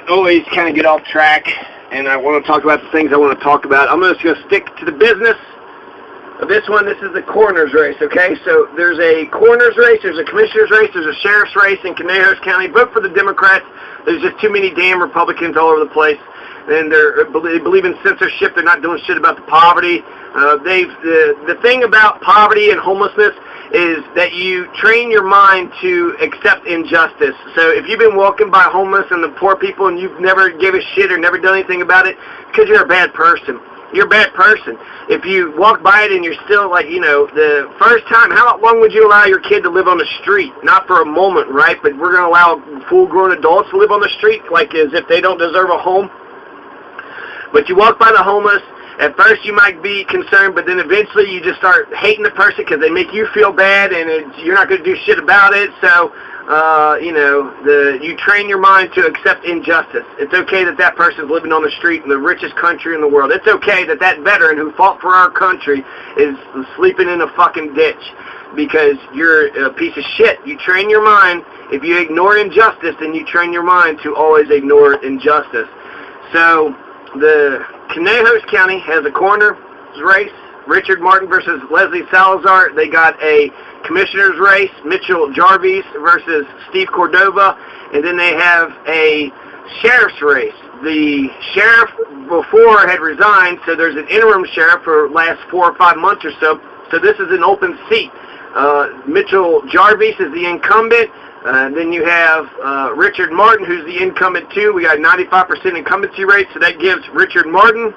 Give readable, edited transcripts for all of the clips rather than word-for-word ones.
always kind of get off track, and I want to talk about the things I want to talk about. I'm just going to stick to the business of this one. This is the coroner's race, okay? So there's a coroner's race, there's a commissioner's race, there's a sheriff's race in Conejos County. Vote for the Democrats. There's just too many damn Republicans all over the place. And they believe in censorship. They're not doing shit about the poverty. The thing about poverty and homelessness is that you train your mind to accept injustice. So if you've been walking by homeless and the poor people and you've never gave a shit or never done anything about it, because you're a bad person. You're a bad person. If you walk by it and you're still like, you know, the first time, how long would you allow your kid to live on the street? Not for a moment, right? But we're going to allow full-grown adults to live on the street like as if they don't deserve a home. But you walk by the homeless, at first you might be concerned, but then eventually you just start hating the person because they make you feel bad and you're not going to do shit about it. So, you train your mind to accept injustice. It's okay that that person's living on the street in the richest country in the world. It's okay that that veteran who fought for our country is sleeping in a fucking ditch because you're a piece of shit. You train your mind. If you ignore injustice, then you train your mind to always ignore injustice. So, the Conejos County has a coroner's race, Richard Martin versus Leslie Salazar. They got a commissioner's race, Mitchell Jarvis versus Steve Cordova, and then they have a sheriff's race. The sheriff before had resigned, so there's an interim sheriff for the last 4 or 5 months or so. So this is an open seat. Mitchell Jarvis is the incumbent. Then you have Richard Martin, who's the incumbent too. We got 95% incumbency rate, so that gives Richard Martin,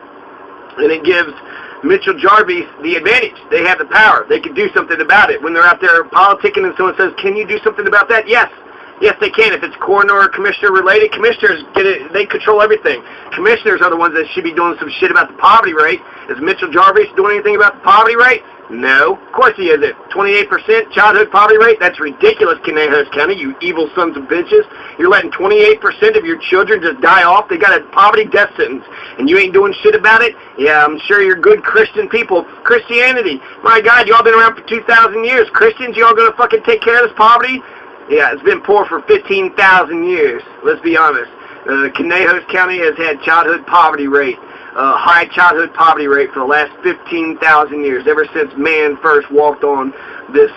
and it gives Mitchell Jarvis the advantage. They have the power. They can do something about it. When they're out there politicking and someone says, can you do something about that? Yes. Yes, they can. If it's coroner or commissioner related, commissioners get it. They control everything. Commissioners are the ones that should be doing some shit about the poverty rate. Is Mitchell Jarvis doing anything about the poverty rate? No. Of course he isn't. 28% childhood poverty rate? That's ridiculous, Conejos County, you evil sons of bitches. You're letting 28% of your children just die off. They got a poverty death sentence, and you ain't doing shit about it? Yeah, I'm sure you're good Christian people. Christianity. My God, y'all been around for 2,000 years. Christians, y'all gonna fucking take care of this poverty? Yeah, it's been poor for 15,000 years. Let's be honest. Conejos County has had childhood poverty rate. High childhood poverty rate for the last 15,000 years, ever since man first walked on this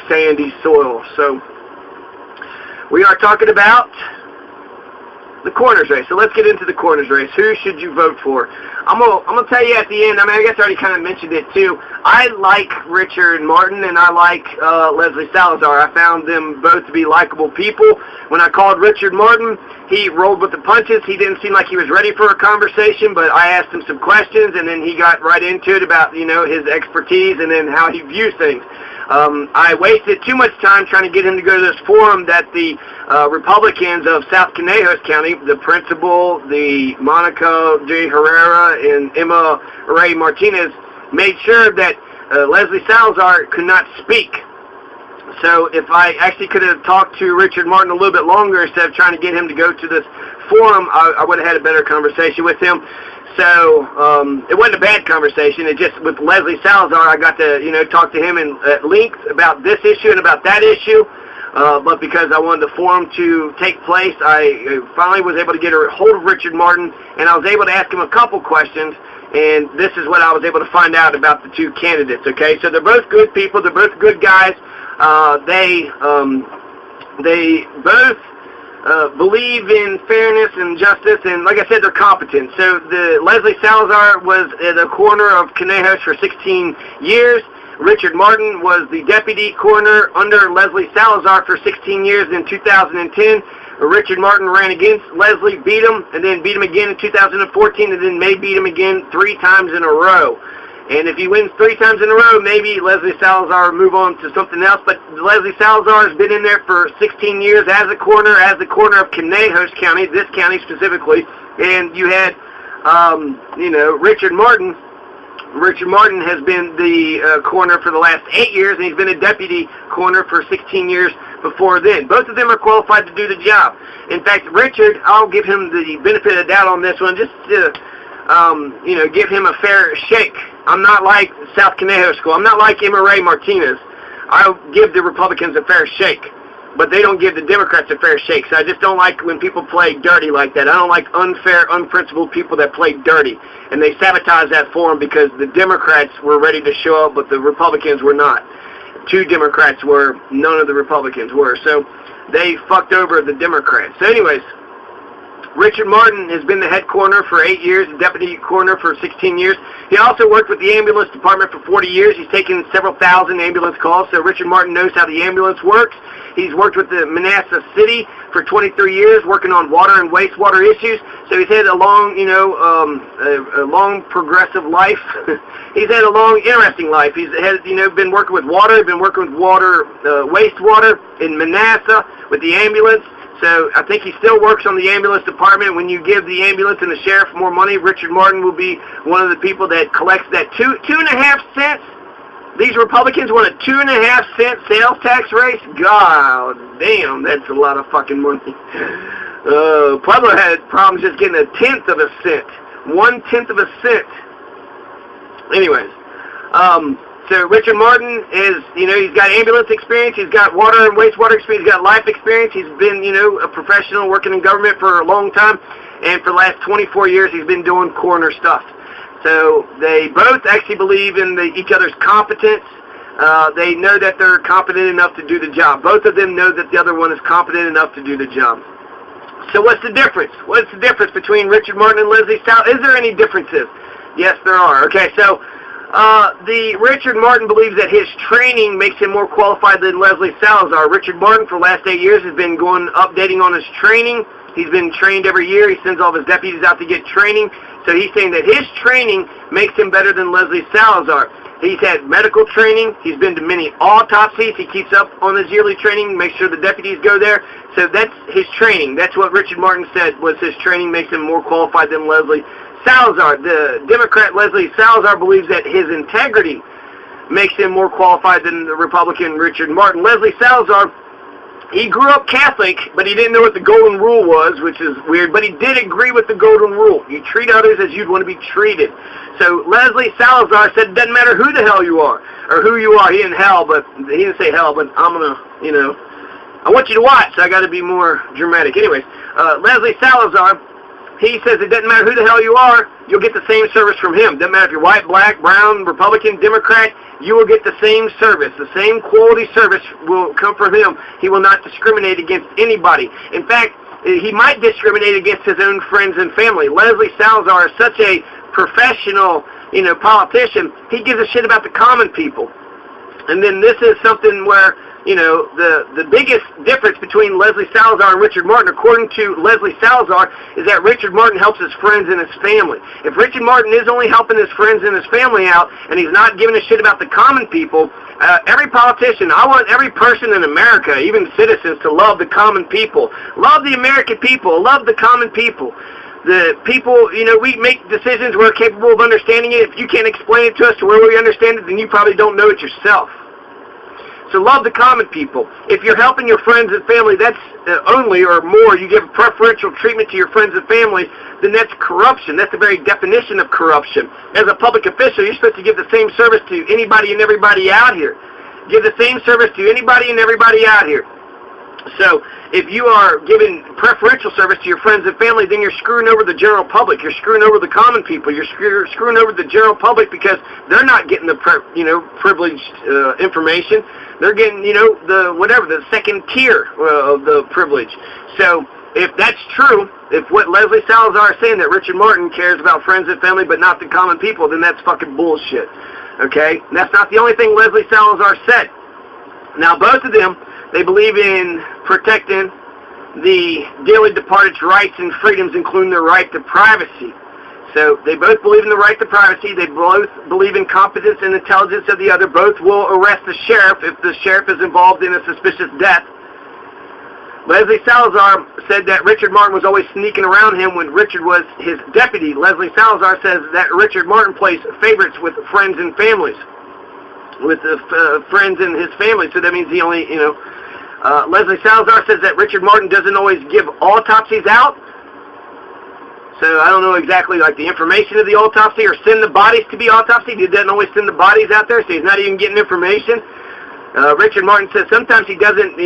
sandy soil. So, we are talking about the coroner's race. So let's get into the coroner's race. Who should you vote for? I'm gonna tell you at the end. I mean, I guess I already kind of mentioned it too. I like Richard Martin and I like Leslie Salazar. I found them both to be likable people. When I called Richard Martin, he rolled with the punches. He didn't seem like he was ready for a conversation, but I asked him some questions, and then he got right into it about, you know, his expertise and then how he views things. I wasted too much time trying to get him to go to this forum that the Republicans of South Conejos County, the principal, the Monica de Herrera, and Emma Ray Martinez, made sure that Leslie Salazar could not speak. So if I actually could have talked to Richard Martin a little bit longer instead of trying to get him to go to this forum, I would have had a better conversation with him. So it wasn't a bad conversation. It just, with Leslie Salazar, I got to, you know, talk to him at length about this issue and about that issue. But because I wanted the forum to take place, I finally was able to get a hold of Richard Martin, and I was able to ask him a couple questions. And this is what I was able to find out about the two candidates. Okay, so they're both good people. They're both good guys. They both believe in fairness and justice, and like I said, they're competent. So Leslie Salazar was the coroner of Conejos for 16 years. Richard Martin was the deputy coroner under Leslie Salazar for 16 years. In 2010, Richard Martin ran against Leslie, beat him, and then beat him again in 2014, and then may beat him again 3 times in a row. And if he wins 3 times in a row, maybe Leslie Salazar will move on to something else. But Leslie Salazar has been in there for 16 years as the coroner of Conejos County, this county specifically. And you had, Richard Martin. Richard Martin has been the coroner for the last 8 years, and he's been a deputy coroner for 16 years before then. Both of them are qualified to do the job. In fact, Richard, I'll give him the benefit of the doubt on this one, just to, give him a fair shake. I'm not like South Conejos School. I'm not like Emma Ray Martinez. I'll give the Republicans a fair shake. but they don't give the Democrats a fair shake. So I just don't like when people play dirty like that. I don't like unfair, unprincipled people that play dirty. And they sabotage that for them because the Democrats were ready to show up, but the Republicans were not. 2 Democrats were, none of the Republicans were. So they fucked over the Democrats. So anyways, Richard Martin has been the head coroner for 8 years, the deputy coroner for 16 years. He also worked with the ambulance department for 40 years. He's taken several thousand ambulance calls, so Richard Martin knows how the ambulance works. He's worked with the Manassas City for 23 years, working on water and wastewater issues. So he's had a long, a long progressive life. He's had a long, interesting life. He's had, been working with water, wastewater in Manassas with the ambulance. So I think he still works on the ambulance department. When you give the ambulance and the sheriff more money, Richard Martin will be one of the people that collects that 2.5 cents. These Republicans want a 2.5 cent sales tax raise? God damn, that's a lot of fucking money. Pueblo had problems just getting 1/10 of a cent. 1/10 of a cent. Anyways, so Richard Martin is, he's got ambulance experience, he's got water and wastewater experience, he's got life experience, he's been, a professional working in government for a long time, and for the last 24 years he's been doing coroner stuff. So they both actually believe in each other's competence. They know that they're competent enough to do the job. Both of them know that the other one is competent enough to do the job. So what's the difference? What's the difference between Richard Martin and Leslie Salazar? Is there any differences? Yes, there are. Okay, so the Richard Martin believes that his training makes him more qualified than Leslie Salazar. Richard Martin, for the last 8 years, has been updating on his training. He's been trained every year. He sends all of his deputies out to get training. So he's saying that his training makes him better than Leslie Salazar. He's had medical training. He's been to many autopsies. He keeps up on his yearly training, makes sure the deputies go there. So that's his training. That's what Richard Martin said was his training makes him more qualified than Leslie Salazar. The Democrat Leslie Salazar believes that his integrity makes him more qualified than the Republican Richard Martin. Leslie Salazar, he grew up Catholic, but he didn't know what the golden rule was, which is weird, but he did agree with the golden rule. You treat others as you'd want to be treated. So Leslie Salazar said it doesn't matter who the hell you are, or who you are. He didn't say hell, but I'm going to, I want you to watch, so I got to be more dramatic. Anyways, Leslie Salazar, he says it doesn't matter who the hell you are, you'll get the same service from him. Doesn't matter if you're white, black, brown, Republican, Democrat, you will get the same service. The same quality service will come from him. He will not discriminate against anybody. In fact, he might discriminate against his own friends and family. Leslie Salazar is such a professional, politician. He gives a shit about the common people. And then this is something where, the biggest difference between Leslie Salazar and Richard Martin, according to Leslie Salazar, is that Richard Martin helps his friends and his family. If Richard Martin is only helping his friends and his family out, and he's not giving a shit about the common people, every politician, I want every person in America, even citizens, to love the common people. Love the American people. Love the common people. The people, we make decisions, we're capable of understanding it. If you can't explain it to us to where we understand it, then you probably don't know it yourself. So love the common people. If you're helping your friends and family, that's only or more, you give preferential treatment to your friends and family, then that's corruption. That's the very definition of corruption. As a public official, you're supposed to give the same service to anybody and everybody out here. Give the same service to anybody and everybody out here. So if you are giving preferential service to your friends and family, then you're screwing over the general public. You're screwing over the common people. You're screwing over the general public because they're not getting the privileged information. They're getting, the second tier of the privilege. So if that's true, if what Leslie Salazar is saying, that Richard Martin cares about friends and family but not the common people, then that's fucking bullshit. Okay? And that's not the only thing Leslie Salazar said. Now, both of them, they believe in protecting the dearly departed's rights and freedoms, including their right to privacy. So they both believe in the right to privacy. They both believe in competence and intelligence of the other. Both will arrest the sheriff if the sheriff is involved in a suspicious death. Leslie Salazar said that Richard Martin was always sneaking around him when Richard was his deputy. Leslie Salazar says that Richard Martin plays favorites with friends and families. With friends and his family. So that means he only, Leslie Salazar says that Richard Martin doesn't always give autopsies out. So I don't know exactly the information of the autopsy or send the bodies to be autopsied. He doesn't always send the bodies out there, so he's not even getting information. Richard Martin says sometimes he doesn't,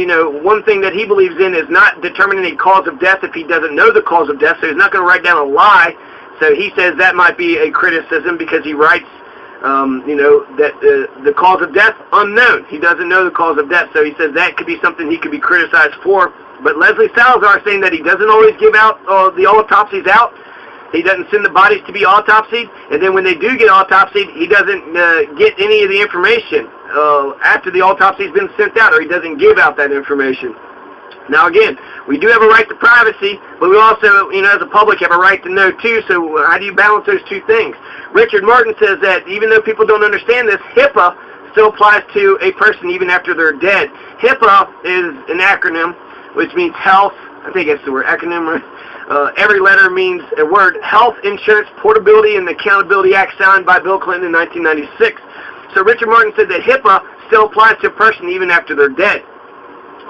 one thing that he believes in is not determining a cause of death if he doesn't know the cause of death, so he's not going to write down a lie. So he says that might be a criticism because he writes, that the cause of death, unknown. He doesn't know the cause of death, so he says that could be something he could be criticized for. But Leslie Salazar saying that he doesn't always give out the autopsies out. He doesn't send the bodies to be autopsied, and then when they do get autopsied, he doesn't get any of the information after the autopsy's been sent out, or he doesn't give out that information. Now again, we do have a right to privacy, but we also, as a public, have a right to know too, so how do you balance those two things? Richard Martin says that even though people don't understand this, HIPAA still applies to a person even after they're dead. HIPAA is an acronym, which means health, I think that's the word, acronym, right? Every letter means a word, Health Insurance Portability and Accountability Act signed by Bill Clinton in 1996. So Richard Martin said that HIPAA still applies to a person even after they're dead.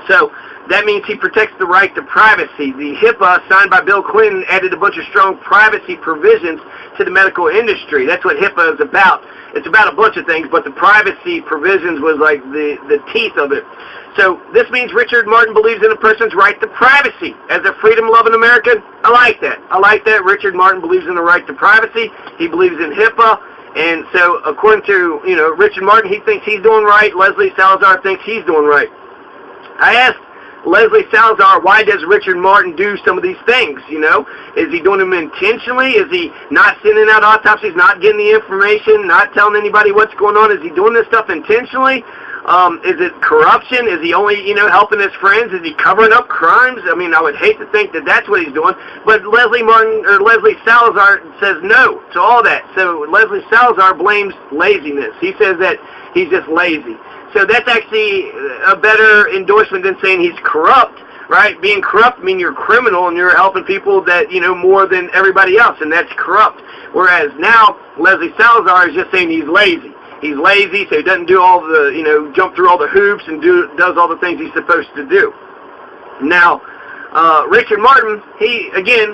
So that means he protects the right to privacy. The HIPAA signed by Bill Clinton added a bunch of strong privacy provisions to the medical industry. That's what HIPAA is about. It's about a bunch of things, but the privacy provisions was like the teeth of it. So this means Richard Martin believes in a person's right to privacy. As a freedom-loving American, I like that. I like that. Richard Martin believes in the right to privacy. He believes in HIPAA. And so according to, Richard Martin, he thinks he's doing right. Leslie Salazar thinks he's doing right. I asked Leslie Salazar, why does Richard Martin do some of these things, Is he doing them intentionally? Is he not sending out autopsies, not getting the information, not telling anybody what's going on? Is he doing this stuff intentionally? Is it corruption? Is he only, helping his friends? Is he covering up crimes? I mean, I would hate to think that that's what he's doing. But Leslie Salazar says no to all that. So Leslie Salazar blames laziness. He says that he's just lazy. So that's actually a better endorsement than saying he's corrupt, right? Being corrupt means you're criminal and you're helping people that, more than everybody else, and that's corrupt. Whereas now, Leslie Salazar is just saying he's lazy. He's lazy, so he doesn't do all the, jump through all the hoops and does all the things he's supposed to do. Now, Richard Martin,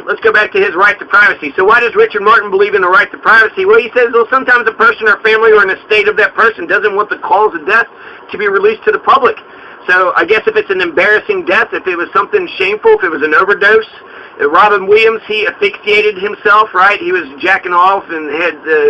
let's go back to his right to privacy. So why does Richard Martin believe in the right to privacy? Well, he says, sometimes a person or family or an estate of that person doesn't want the cause of death to be released to the public. So I guess if it's an embarrassing death, if it was something shameful, if it was an overdose, Robin Williams, he asphyxiated himself, right? He was jacking off and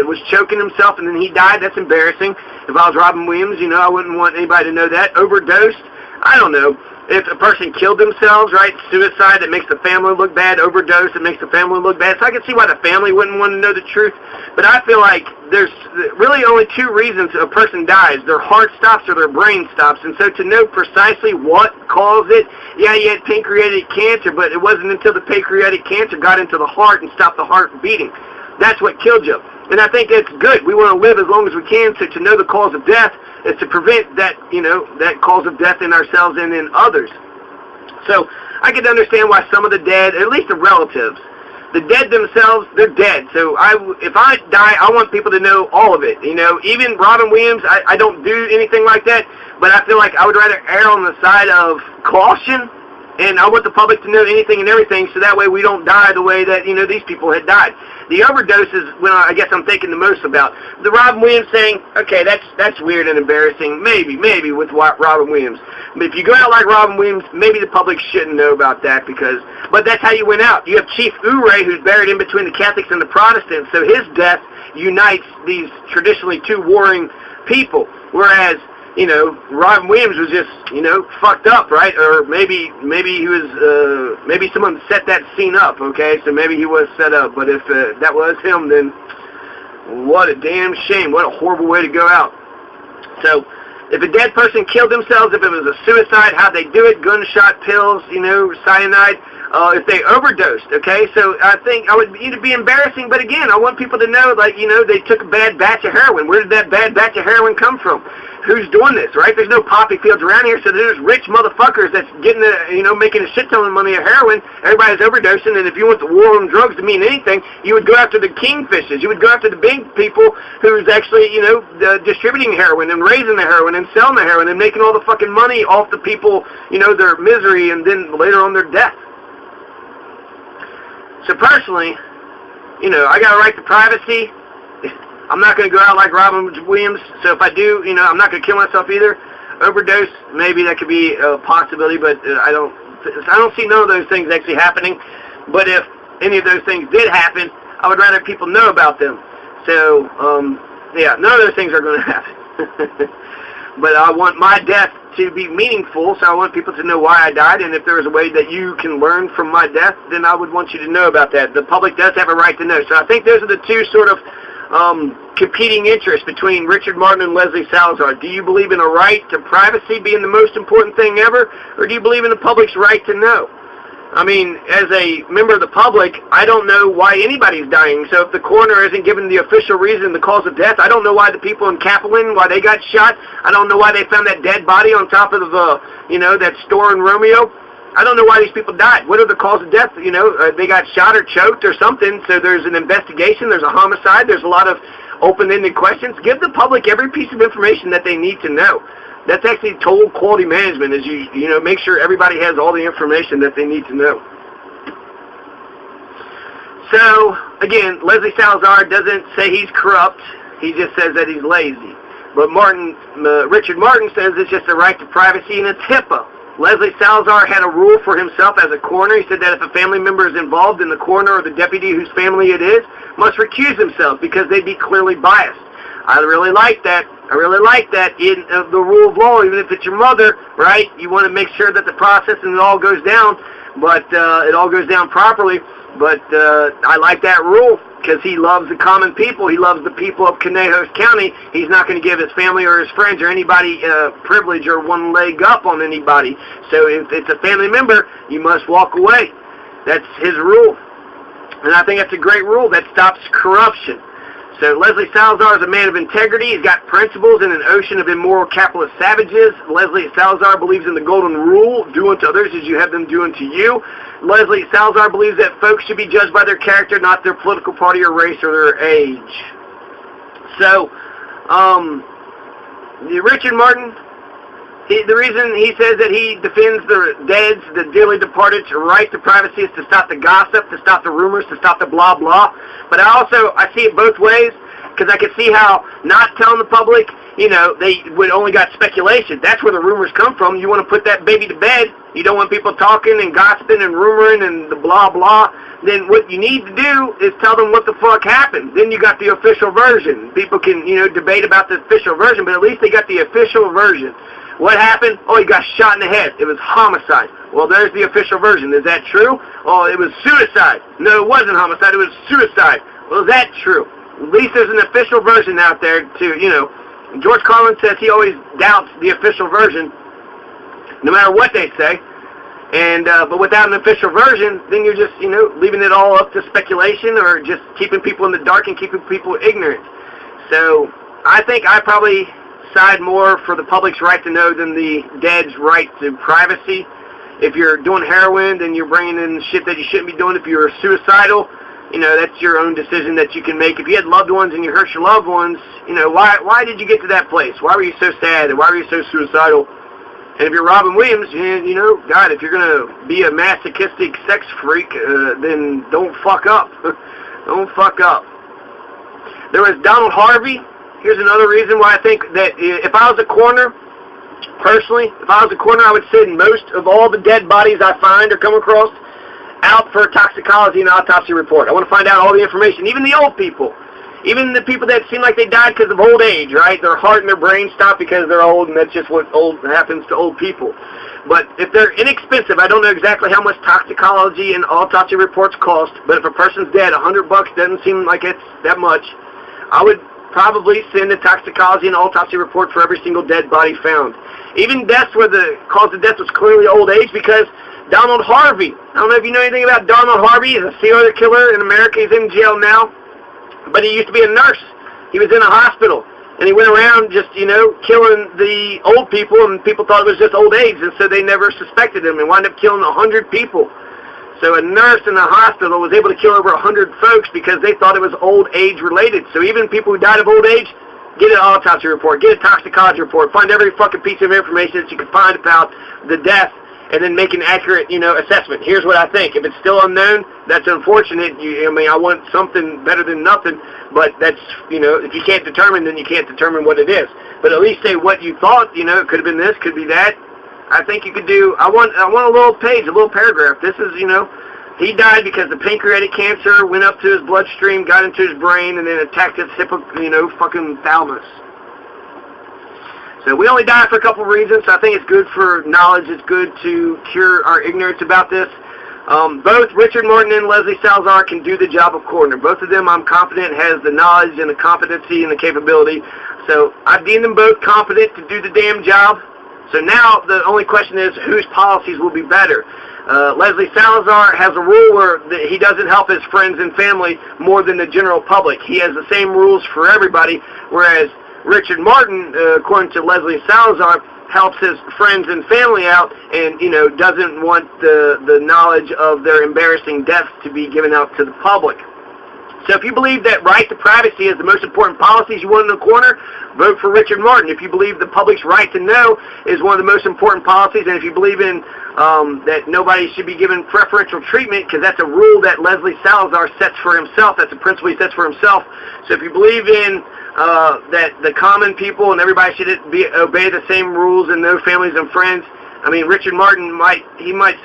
was choking himself, and then he died. That's embarrassing. If I was Robin Williams, I wouldn't want anybody to know that. Overdosed, I don't know. If a person killed themselves, right? Suicide, that makes the family look bad. Overdose, it makes the family look bad. So I can see why the family wouldn't want to know the truth. But I feel like there's really only two reasons a person dies. Their heart stops or their brain stops. And so to know precisely what caused it, yeah, you had pancreatic cancer, but it wasn't until the pancreatic cancer got into the heart and stopped the heart beating. That's what killed you. And I think it's good. We want to live as long as we can, so to know the cause of death is to prevent that, that cause of death in ourselves and in others. So I could understand why some of the dead, at least the relatives, the dead themselves, they're dead. So if I die, I want people to know all of it. Even Robin Williams, I don't do anything like that, but I feel like I would rather err on the side of caution, and I want the public to know anything and everything, so that way we don't die the way that, these people had died. The overdose is when I guess I'm thinking the most about. The Robin Williams thing, okay, that's weird and embarrassing, maybe with Robin Williams. But if you go out like Robin Williams, maybe the public shouldn't know about that, but that's how you went out. You have Chief Ouray, who's buried in between the Catholics and the Protestants, so his death unites these traditionally two warring people, whereas Robin Williams was just, fucked up, right? Or maybe he was, maybe someone set that scene up, okay? So maybe he was set up. But if that was him, then what a damn shame. What a horrible way to go out. So if a dead person killed themselves, if it was a suicide, how'd they do it? Gunshot, pills, cyanide. If they overdosed, okay? So I think it'd be embarrassing, but again, I want people to know, like, they took a bad batch of heroin. Where did that bad batch of heroin come from? Who's doing this, right? There's no poppy fields around here, so there's rich motherfuckers that's getting making a shit ton of money of heroin. Everybody's overdosing, and if you want the war on drugs to mean anything, you would go after the kingfishers. You would go after the big people who's actually, distributing heroin and raising the heroin and selling the heroin and making all the fucking money off the people, their misery and then later on their death. So personally, I got a right to privacy. I'm not going to go out like Robin Williams, so if I do, I'm not going to kill myself either. overdose, maybe that could be a possibility, but I don't see none of those things actually happening. But if any of those things did happen, I would rather people know about them. So, yeah, none of those things are going to happen. But I want my death to be meaningful, so I want people to know why I died, and if there is a way that you can learn from my death, then I would want you to know about that. The public does have a right to know. So I think those are the two sort of competing interests between Richard Martin and Leslie Salazar. Do you believe in a right to privacy being the most important thing ever, or do you believe in the public's right to know? I mean, as a member of the public, I don't know why anybody's dying. So if the coroner isn't given the official reason, the cause of death, I don't know why the people in Kaplan, why they got shot. I don't know why they found that dead body on top of, that store in Romeo. I don't know why these people died. What are the cause of death? They got shot or choked or something. So there's an investigation. There's a homicide. There's a lot of open-ended questions. Give the public every piece of information that they need to know. That's actually total quality management, is you make sure everybody has all the information that they need to know. So, again, Leslie Salazar doesn't say he's corrupt. He just says that he's lazy. But Richard Martin says it's just a right to privacy and it's HIPAA. Leslie Salazar had a rule for himself as a coroner. He said that if a family member is involved, then the coroner or the deputy whose family it is must recuse themselves because they'd be clearly biased. I really like that. I really like that in the rule of law, even if it's your mother, right? You want to make sure that the process and it all goes down, but it all goes down properly. But I like that rule because he loves the common people. He loves the people of Conejos County. He's not going to give his family or his friends or anybody privilege or one leg up on anybody. So if it's a family member, you must walk away. That's his rule. And I think that's a great rule that stops corruption. So Leslie Salazar is a man of integrity. He's got principles in an ocean of immoral capitalist savages. Leslie Salazar believes in the golden rule, do unto others as you have them do unto you. Leslie Salazar believes that folks should be judged by their character, not their political party or race or their age. So, Richard Martin, the reason he says that he defends the dead's, the dearly departed's right to privacy is to stop the gossip, to stop the rumors, to stop the blah blah. But I see it both ways, because I can see how not telling the public, they would only got speculation. That's where the rumors come from. You want to put that baby to bed. You don't want people talking and gossiping and rumoring and the blah blah. Then what you need to do is tell them what the fuck happened. Then you got the official version. People can, debate about the official version, but at least they got the official version. What happened? Oh, he got shot in the head. It was homicide. Well, there's the official version. Is that true? Oh, it was suicide. No, it wasn't homicide. It was suicide. Well, is that true? At least there's an official version out there to, George Carlin says he always doubts the official version, no matter what they say. And but without an official version, then you're just, leaving it all up to speculation or just keeping people in the dark and keeping people ignorant. So I think I probably side more for the public's right to know than the dead's right to privacy. If you're doing heroin, then you're bringing in shit that you shouldn't be doing. If you're suicidal, that's your own decision that you can make. If you had loved ones and you hurt your loved ones, why did you get to that place? Why were you so sad? And why were you so suicidal? And if you're Robin Williams, God, if you're going to be a masochistic sex freak, then don't fuck up. Don't fuck up. There was Donald Harvey. Here's another reason why I think that if I was a coroner, personally, I would send most of all the dead bodies I find or come across out for toxicology and autopsy report. I want to find out all the information, even the old people, even the people that seem like they died because of old age, right? Their heart and their brain stop because they're old, and that's just what happens to old people. But if they're inexpensive, I don't know exactly how much toxicology and autopsy reports cost, but if a person's dead, $100 doesn't seem like it's that much. I would probably send a toxicology and autopsy report for every single dead body found. Even deaths where the cause of death was clearly old age, because Donald Harvey, I don't know if you know anything about Donald Harvey. He's a serial killer in America. He's in jail now, but he used to be a nurse. He was in a hospital, and he went around just, killing the old people, and people thought it was just old age, and so they never suspected him, and wound up killing 100 people. So a nurse in the hospital was able to kill over 100 folks because they thought it was old age related. So even people who died of old age, get an autopsy report, get a toxicology report, find every fucking piece of information that you can find about the death, and then make an accurate, assessment. Here's what I think. If it's still unknown, that's unfortunate. I want something better than nothing, but that's, if you can't determine, then you can't determine what it is. But at least say what you thought, it could have been this, could be that. I think you could do, I want a little page, a little paragraph. This is, he died because the pancreatic cancer went up to his bloodstream, got into his brain, and then attacked his fucking thalamus. So we only die for a couple of reasons. So I think it's good for knowledge. It's good to cure our ignorance about this. Both Richard Martin and Leslie Salazar can do the job of coroner. Both of them, I'm confident, has the knowledge and the competency and the capability. So I deem them both competent to do the damn job. So now the only question is whose policies will be better. Leslie Salazar has a rule where he doesn't help his friends and family more than the general public. He has the same rules for everybody, whereas Richard Martin, according to Leslie Salazar, helps his friends and family out and, doesn't want the knowledge of their embarrassing deaths to be given out to the public. So if you believe that right to privacy is the most important policies you want in the corner, vote for Richard Martin. If you believe the public's right to know is one of the most important policies, and if you believe in that nobody should be given preferential treatment, because that's a rule that Leslie Salazar sets for himself, that's a principle he sets for himself. So if you believe in that the common people and everybody should obey the same rules and no families and friends, Richard Martin might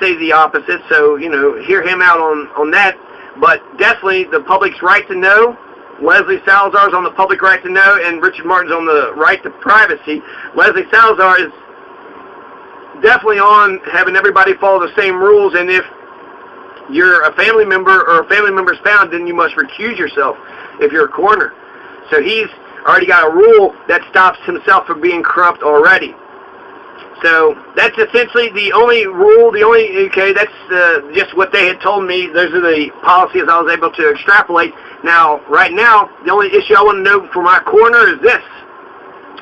say the opposite, so, hear him out on that. But definitely the public's right to know. Leslie Salazar's on the public right to know, and Richard Martin's on the right to privacy. Leslie Salazar is definitely on having everybody follow the same rules, and if you're a family member or a family member's found, then you must recuse yourself if you're a coroner. So he's already got a rule that stops himself from being corrupt already. So that's essentially the only rule, that's just what they had told me. Those are the policies I was able to extrapolate. Now, right now, the only issue I want to know for my coroner is this.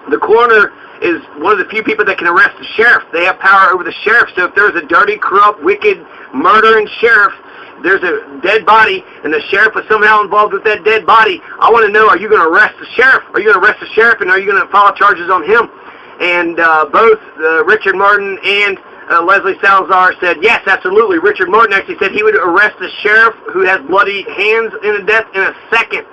The coroner is one of the few people that can arrest the sheriff. They have power over the sheriff. So if there's a dirty, corrupt, wicked, murdering sheriff, there's a dead body, and the sheriff was somehow involved with that dead body, I want to know, are you going to arrest the sheriff? Are you going to arrest the sheriff, and are you going to file charges on him? And both Richard Martin and Leslie Salazar said, yes, absolutely. Richard Martin actually said he would arrest the sheriff who has bloody hands in a death in a second.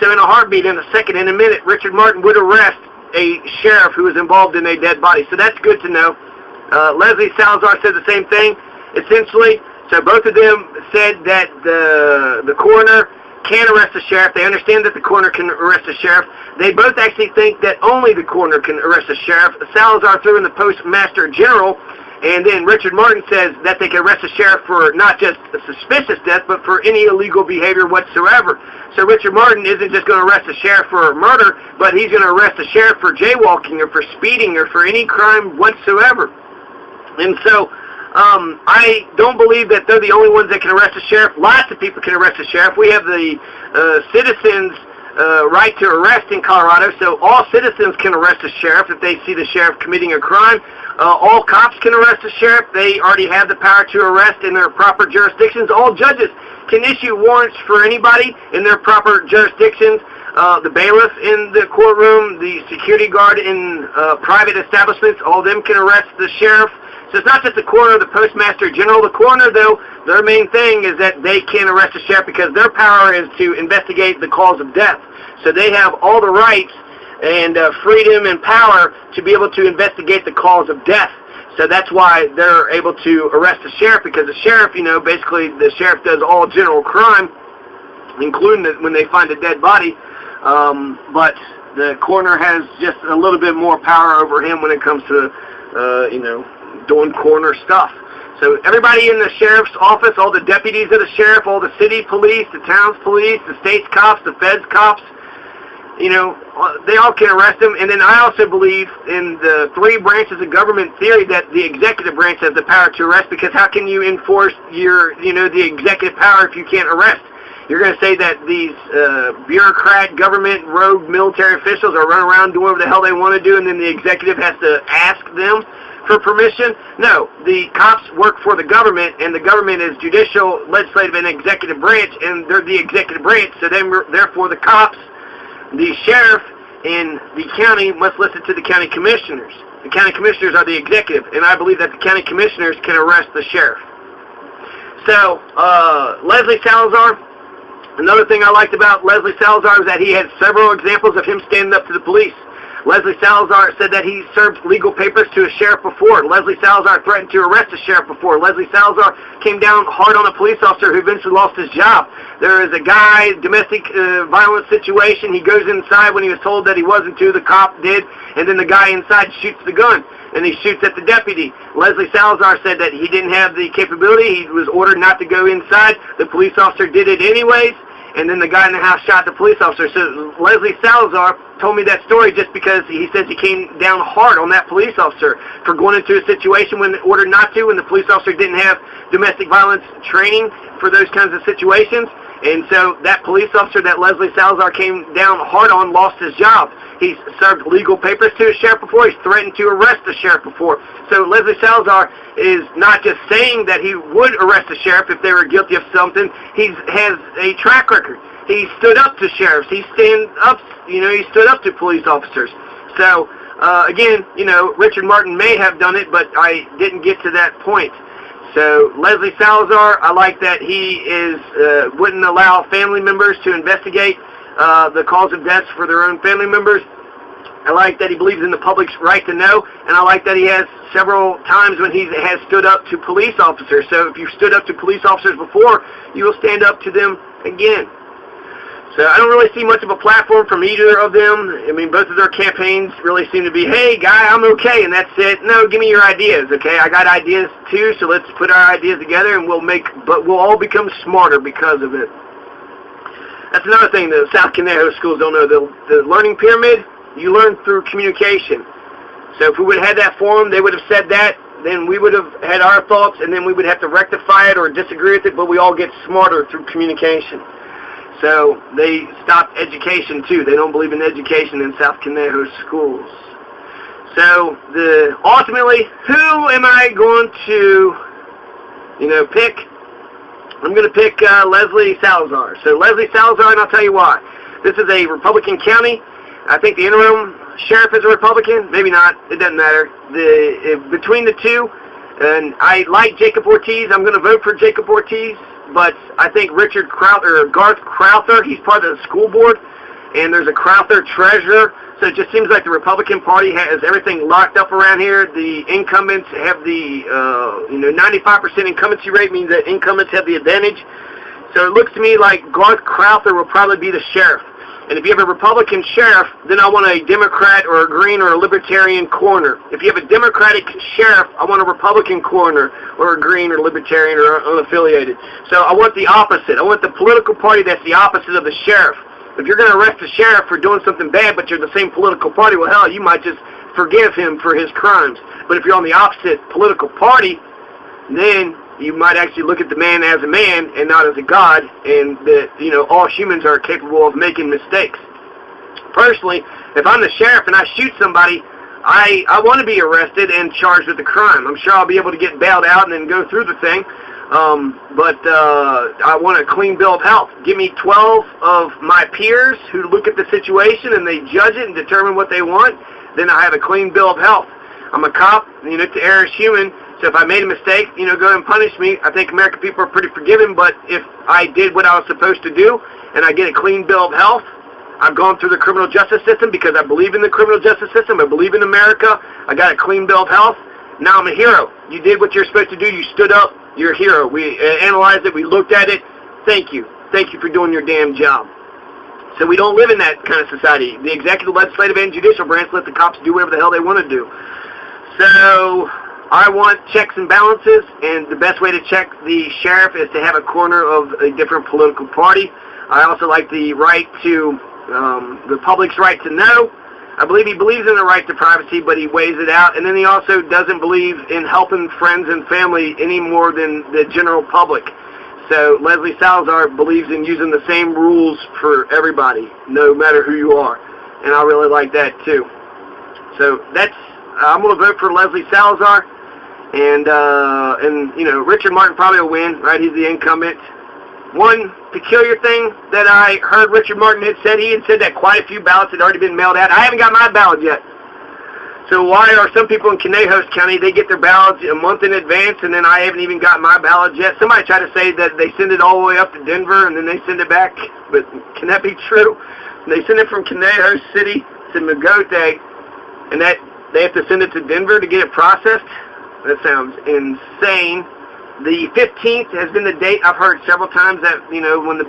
So in a heartbeat, in a second, in a minute, Richard Martin would arrest a sheriff who was involved in a dead body. So that's good to know. Leslie Salazar said the same thing, essentially. So both of them said that the coroner can arrest the sheriff. They understand that the coroner can arrest the sheriff. They both actually think that only the coroner can arrest the sheriff. Salazar threw in the postmaster general, and then Richard Martin says that they can arrest the sheriff for not just a suspicious death, but for any illegal behavior whatsoever. So Richard Martin isn't just going to arrest the sheriff for murder, but he's going to arrest the sheriff for jaywalking or for speeding or for any crime whatsoever. And so I don't believe that they're the only ones that can arrest the sheriff. Lots of people can arrest the sheriff. We have the citizens' right to arrest in Colorado, so all citizens can arrest the sheriff if they see the sheriff committing a crime. All cops can arrest the sheriff. They already have the power to arrest in their proper jurisdictions. All judges can issue warrants for anybody in their proper jurisdictions. The bailiff in the courtroom, the security guard in private establishments, all of them can arrest the sheriff. So it's not just the coroner, the postmaster general. The coroner, though, their main thing is that they can arrest the sheriff because their power is to investigate the cause of death. So they have all the rights and freedom and power to be able to investigate the cause of death. So that's why they're able to arrest the sheriff, because the sheriff, basically the sheriff does all general crime, including when they find a dead body. But the coroner has just a little bit more power over him when it comes to, doing coroner stuff. So everybody in the sheriff's office, all the deputies of the sheriff, all the city police, the town's police, the state's cops, the feds cops, they all can arrest him. And then I also believe in the three branches of government theory that the executive branch has the power to arrest, because how can you enforce the executive power if you can't arrest? You're going to say that these bureaucrat, government, rogue military officials are running around doing whatever the hell they want to do, and then the executive has to ask them for permission? No, the cops work for the government, and the government is judicial, legislative, and executive branch, and they're the executive branch, so therefore the cops, the sheriff, in the county must listen to the county commissioners. The county commissioners are the executive, and I believe that the county commissioners can arrest the sheriff. So, Leslie Salazar, another thing I liked about Leslie Salazar is that he had several examples of him standing up to the police. Leslie Salazar said that he served legal papers to a sheriff before. Leslie Salazar threatened to arrest a sheriff before. Leslie Salazar came down hard on a police officer who eventually lost his job. There is a guy, domestic violence situation. He goes inside when he was told that he wasn't to. The cop did, and then the guy inside shoots the gun, and he shoots at the deputy. Leslie Salazar said that he didn't have the capability. He was ordered not to go inside. The police officer did it anyways, and then the guy in the house shot the police officer. So Leslie Salazar told me that story just because he says he came down hard on that police officer for going into a situation when ordered not to, and the police officer didn't have domestic violence training for those kinds of situations. And so that police officer that Leslie Salazar came down hard on lost his job. He's served legal papers to a sheriff before. He's threatened to arrest the sheriff before. So Leslie Salazar is not just saying that he would arrest the sheriff if they were guilty of something. He has a track record. He stood up to sheriffs. He stood up to police officers. So, again, Richard Martin may have done it, but I didn't get to that point. So, Leslie Salazar, I like that he wouldn't allow family members to investigate the cause of deaths for their own family members. I like that he believes in the public's right to know, and I like that he has several times when he has stood up to police officers. So if you've stood up to police officers before, you will stand up to them again. So I don't really see much of a platform from either of them. I mean, both of their campaigns really seem to be, hey, guy, I'm okay, and that's it. No, give me your ideas, okay? I got ideas too, so let's put our ideas together, and we'll all become smarter because of it. That's another thing the South Conejos schools don't know. The learning pyramid, you learn through communication. So if we would have had that forum, they would have said that, then we would have had our thoughts, and then we would have to rectify it or disagree with it, but we all get smarter through communication. So they stopped education too. They don't believe in education in South Conejos schools. So ultimately, who am I going to, pick? I'm going to pick Leslie Salazar. So Leslie Salazar, and I'll tell you why. This is a Republican county. I think the interim sheriff is a Republican. Maybe not. It doesn't matter. Between the two, and I like Jacob Ortiz. I'm going to vote for Jacob Ortiz. But I think Garth Crowther, he's part of the school board, and there's a Crowther treasurer. So it just seems like the Republican Party has everything locked up around here. The incumbents have the 95% incumbency rate, means that incumbents have the advantage. So it looks to me like Garth Crowther will probably be the sheriff. And if you have a Republican sheriff, then I want a Democrat or a Green or a Libertarian coroner. If you have a Democratic sheriff, I want a Republican coroner or a Green or Libertarian or unaffiliated. So I want the opposite. I want the political party that's the opposite of the sheriff. If you're going to arrest the sheriff for doing something bad, but you're the same political party, well, hell, you might just forgive him for his crimes. But if you're on the opposite political party, then you might actually look at the man as a man and not as a god, and that, all humans are capable of making mistakes. Personally, if I'm the sheriff and I shoot somebody, I want to be arrested and charged with the crime. I'm sure I'll be able to get bailed out and then go through the thing, but I want a clean bill of health. Give me 12 of my peers who look at the situation and they judge it and determine what they want, then I have a clean bill of health. I'm a cop, to err is human. So if I made a mistake, go ahead and punish me. I think American people are pretty forgiving, but if I did what I was supposed to do and I get a clean bill of health, I've gone through the criminal justice system because I believe in the criminal justice system. I believe in America. I got a clean bill of health. Now I'm a hero. You did what you're supposed to do. You stood up. You're a hero. We analyzed it. We looked at it. Thank you. Thank you for doing your damn job. So we don't live in that kind of society. The executive, legislative, and judicial branch let the cops do whatever the hell they want to do. So I want checks and balances, and the best way to check the sheriff is to have a corner of a different political party. I also like the right to, the public's right to know. I believe he believes in the right to privacy, but he weighs it out. And then he also doesn't believe in helping friends and family any more than the general public. So Leslie Salazar believes in using the same rules for everybody, no matter who you are. And I really like that too. So I'm going to vote for Leslie Salazar. And Richard Martin probably will win, right? He's the incumbent. One peculiar thing that I heard Richard Martin had said, he had said that quite a few ballots had already been mailed out. I haven't got my ballot yet. So why are some people in Conejos County, they get their ballots a month in advance, and then I haven't even got my ballot yet? Somebody tried to say that they send it all the way up to Denver, and then they send it back, but can that be true? They send it from Conejos City to Mogote, and that they have to send it to Denver to get it processed? That sounds insane. The 15th has been the date I've heard several times that, you know, when the